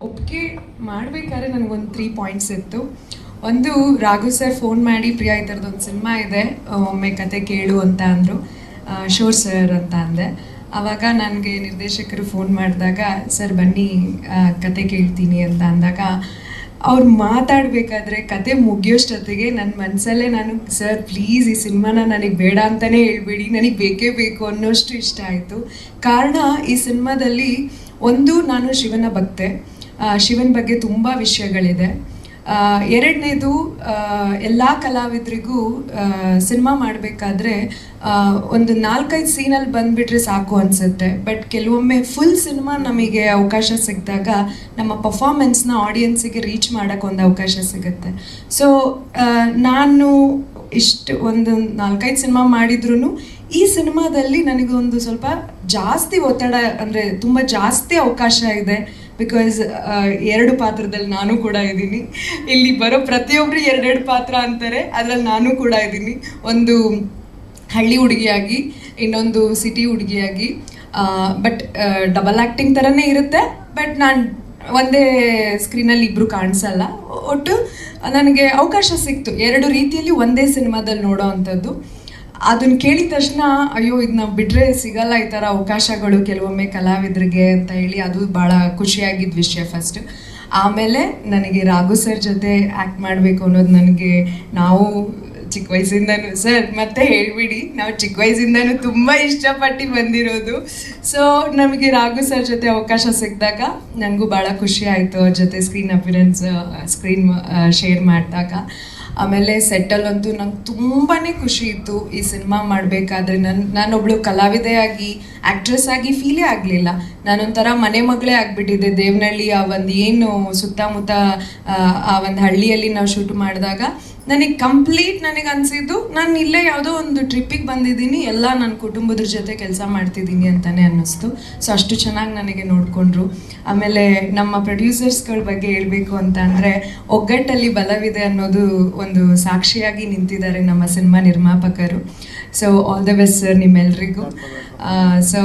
ಒಪ್ಪಿಗೆ ಮಾಡಬೇಕಾದ್ರೆ ನನಗೊಂದು 3 ಪಾಯಿಂಟ್ಸ್ ಇತ್ತು. ಒಂದು, ರಾಘು ಸರ್ ಫೋನ್ ಮಾಡಿ, ಪ್ರಿಯಾ ಈ ಥರದೊಂದು ಸಿನಿಮಾ ಇದೆ, ಒಮ್ಮೆ ಕತೆ ಕೇಳು ಅಂತ ಅಂದರು. ಶೋರ್ ಸರ್ ಅಂತ ಅಂದೆ. ಆವಾಗ ನನಗೆ ನಿರ್ದೇಶಕರು ಫೋನ್ ಮಾಡಿದಾಗ, ಸರ್ ಬನ್ನಿ ಕತೆ ಕೇಳ್ತೀನಿ ಅಂತ ಅಂದಾಗ, ಅವ್ರು ಮಾತಾಡಬೇಕಾದ್ರೆ ಕತೆ ಮುಗಿಯೋಷ್ಟೊತ್ತಿಗೆ ನನ್ನ ಮನಸ್ಸಲ್ಲೇ ನಾನು, ಸರ್ ಪ್ಲೀಸ್ ಈ ಸಿನಿಮಾನ ನನಗೆ ಬೇಡ ಅಂತಲೇ ಹೇಳ್ಬೇಡಿ, ನನಗೆ ಬೇಕೇ ಬೇಕು ಅನ್ನೋಷ್ಟು ಇಷ್ಟ ಆಯಿತು. ಕಾರಣ, ಈ ಸಿನಿಮಾದಲ್ಲಿ ಒಂದು, ನಾನು ಶಿವನ ಭಕ್ತೆ, ಶಿವನ ಬಗ್ಗೆ ತುಂಬ ವಿಷಯಗಳಿದೆ. ಎರಡನೇದು, ಎಲ್ಲ ಕಲಾವಿದರಿಗೂ ಸಿನಿಮಾ ಮಾಡಬೇಕಾದ್ರೆ ಒಂದು 4-5 ಸೀನಲ್ಲಿ ಬಂದುಬಿಟ್ರೆ ಸಾಕು ಅನಿಸುತ್ತೆ. ಬಟ್ ಕೆಲವೊಮ್ಮೆ ಫುಲ್ ಸಿನಿಮಾ ನಮಗೆ ಅವಕಾಶ ಸಿಕ್ಕಿದಾಗ ನಮ್ಮ ಪರ್ಫಾರ್ಮೆನ್ಸ್ನ ಆಡಿಯನ್ಸಿಗೆ ರೀಚ್ ಮಾಡೋಕ್ಕೆ ಒಂದು ಅವಕಾಶ ಸಿಗುತ್ತೆ. ಸೊ ನಾನು ಒಂದು 4-5 ಸಿನಿಮಾ ಮಾಡಿದ್ರೂ ಈ ಸಿನಿಮಾದಲ್ಲಿ ನನಗೊಂದು ಸ್ವಲ್ಪ ಜಾಸ್ತಿ ಒತ್ತಡ, ಅಂದರೆ ತುಂಬ ಜಾಸ್ತಿ ಅವಕಾಶ ಇದೆ. ಬಿಕಾಸ್ 2 ಪಾತ್ರದಲ್ಲಿ ನಾನು ಕೂಡ ಇದ್ದೀನಿ. ಇಲ್ಲಿ ಬರೋ ಪ್ರತಿಯೊಬ್ಬರು 2 ಪಾತ್ರ ಅಂತಾರೆ, ಅದರಲ್ಲಿ ನಾನು ಕೂಡ ಇದ್ದೀನಿ. ಒಂದು ಹಳ್ಳಿ ಹುಡುಗಿಯಾಗಿ, ಇನ್ನೊಂದು ಸಿಟಿ ಹುಡುಗಿಯಾಗಿ. ಬಟ್ ಡಬಲ್ ಆ್ಯಕ್ಟಿಂಗ್ ಥರನೇ ಇರುತ್ತೆ. ಬಟ್ ನಾನು ಒಂದೇ ಸ್ಕ್ರೀನಲ್ಲಿ ಇಬ್ಬರು ಕಾಣಿಸಲ್ಲ. ಒಟ್ಟು ನನಗೆ ಅವಕಾಶ ಸಿಕ್ತು 2 ರೀತಿಯಲ್ಲಿ ಒಂದೇ ಸಿನಿಮಾದಲ್ಲಿ ನೋಡೋ ಅಂಥದ್ದು. ಅದನ್ನು ಕೇಳಿದ ತಕ್ಷಣ, ಅಯ್ಯೋ ಇದನ್ನ ಬಿಟ್ಟರೆ ಸಿಗಲ್ಲ ಈ ಥರ ಅವಕಾಶಗಳು ಕೆಲವೊಮ್ಮೆ ಕಲಾವಿದರಿಗೆ ಅಂತ ಹೇಳಿ, ಅದು ಭಾಳ ಖುಷಿಯಾಗಿದ್ದ ವಿಷಯ ಫಸ್ಟ್. ಆಮೇಲೆ ನನಗೆ ರಾಘು ಸರ್ ಜೊತೆ ಆ್ಯಕ್ಟ್ ಮಾಡಬೇಕು ಅನ್ನೋದು ನನಗೆ, ನಾವು ಚಿಕ್ಕ ವಯಸ್ಸಿಂದನೂ, ಸರ್ ಮತ್ತೆ ಹೇಳ್ಬಿಡಿ, ನಾವು ಚಿಕ್ಕ ವಯಸ್ಸಿಂದನೂ ತುಂಬ ಇಷ್ಟಪಟ್ಟು ಬಂದಿರೋದು. ಸೊ ನಮಗೆ ರಾಘು ಸರ್ ಜೊತೆ ಅವಕಾಶ ಸಿಕ್ಕಿದಾಗ ನನಗೂ ಭಾಳ ಖುಷಿ ಆಯಿತು, ಅವ್ರ ಜೊತೆ ಸ್ಕ್ರೀನ್ ಶೇರ್ ಮಾಡಿದಾಗ. ಆಮೇಲೆ ಸೆಟ್ಟಲ್ಲಂತೂ ನಂಗೆ ತುಂಬಾ ಖುಷಿ ಇತ್ತು ಈ ಸಿನಿಮಾ ಮಾಡಬೇಕಾದ್ರೆ. ನಾನೊಬ್ಳು ಕಲಾವಿದೆಯಾಗಿ, ಆ್ಯಕ್ಟ್ರೆಸ್ ಆಗಿ ಫೀಲೇ ಆಗಲಿಲ್ಲ. ನಾನೊಂಥರ ಮನೆ ಮಗಳೇ ಆಗಿಬಿಟ್ಟಿದ್ದೆ. ದೇವನಹಳ್ಳಿ ಆ ಒಂದು ಏನು ಸುತ್ತಮುತ್ತ ಆ ಒಂದು ಹಳ್ಳಿಯಲ್ಲಿ ನಾವು ಶೂಟ್ ಮಾಡಿದಾಗ ನನಗೆ ಅನಿಸಿದ್ದು, ನಾನು ಇಲ್ಲೇ ಯಾವುದೋ ಒಂದು ಟ್ರಿಪ್ಪಿಗೆ ಬಂದಿದ್ದೀನಿ, ಎಲ್ಲ ನನ್ನ ಕುಟುಂಬದ ಜೊತೆ ಕೆಲಸ ಮಾಡ್ತಿದ್ದೀನಿ ಅಂತಲೇ ಅನ್ನಿಸ್ತು. ಸೊ ಅಷ್ಟು ಚೆನ್ನಾಗಿ ನನಗೆ ನೋಡಿಕೊಂಡ್ರು. ಆಮೇಲೆ ನಮ್ಮ ಪ್ರೊಡ್ಯೂಸರ್ಸ್ಗಳ ಬಗ್ಗೆ ಹೇಳಬೇಕು ಅಂತ ಅಂದರೆ, ಒಗ್ಗಟ್ಟಲ್ಲಿ ಬಲವಿದೆ ಅನ್ನೋದು ಒಂದು ಸಾಕ್ಷಿಯಾಗಿ ನಿಂತಿದ್ದಾರೆ ನಮ್ಮ ಸಿನಿಮಾ ನಿರ್ಮಾಪಕರು. So all the best sir ನಿಮ್ಮೆಲ್ರಿಗೂ. ಸೊ